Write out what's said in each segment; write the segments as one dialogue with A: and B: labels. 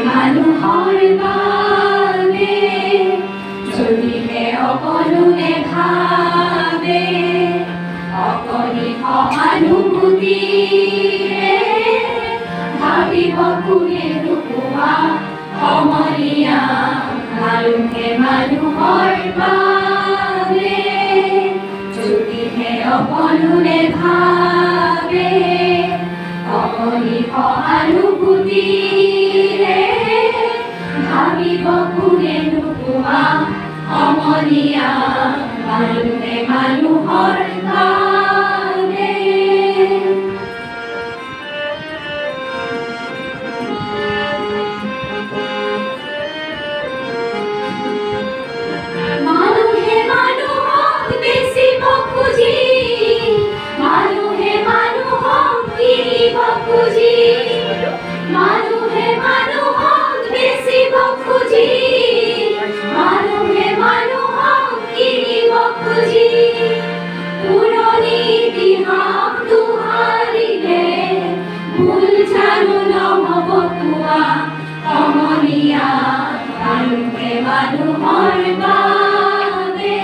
A: মানুহৰ বাবে যদিহে অকণোৱে ভাবে অকণিত অনুভূতিৰে ভাবিব কোনে নোপোৱা সমনীয়া মানুহে মানুহৰ বাবে যদিহে অকণোৱে ভাবে অকণিত অনুভূতিৰে ভাবিব কোনে নোপোৱা সমনীয়া মানুহে মানুহৰ বাবে মানুহে মানুহক বেচিব খুজি মানুহে মানুহক কিনিব খুজি মানুহে মানুহক বেচিব খুজি মানুহে মানুহক কিনিব খুজি পুৰণি ইতিহাস দোহাৰিলে ভুল জানো নহ'ব কোৱা সমনীয়া মানুহে মানুহৰ বাবে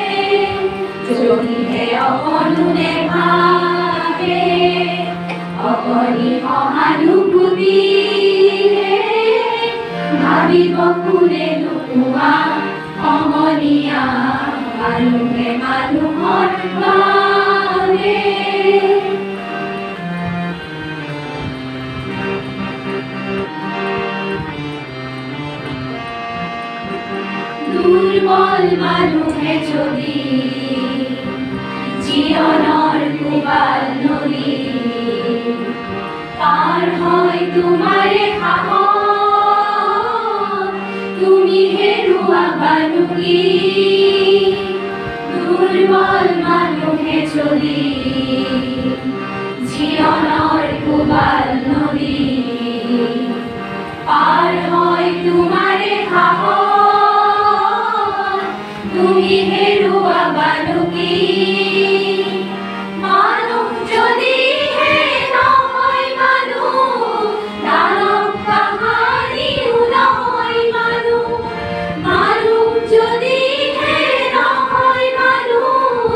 A: যদিহে অকণোৱে ভাবে অকণিত অনুভূতিৰে ভাবিব কোনে নোপোৱা সমনীয়া মানুহে মানুহৰ বাবে দুৰ্বল মানুহে যদি জীৱনৰ কোবাল নদী পাৰ হয় তোমাৰে সাহস তুমি হেৰুৱাবানো কি দুৰ্বল মানুহে যদি জীৱনৰ কোবাল নদী পাৰ হয় তোমাৰে সাহস তুমি হেৰুৱাবানো কি মানুহ যদিহে নহয় মানুহ দানৱ কাহানিও নহয় মানুহ মানুহ যদিহে নহয় মানুহ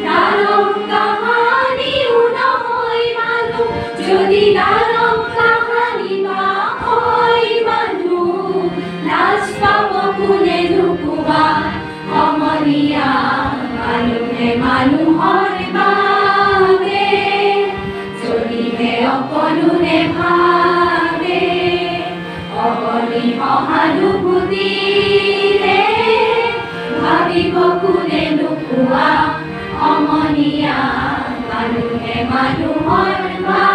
A: দানৱ কাহানিও নহয় মানুহ যদি দানৱ কাহানি বা হয় মানুহ লাজ পাব কোনে নোপোৱা সমনীয়া মানুহে মানুহৰ বাবে যদিহে অকণোৱে ভাবে অকণিত অনুভূতিৰে ভাবিব কোনে নোপোৱা সমনীয়া মানুহে মানুহৰ বাবে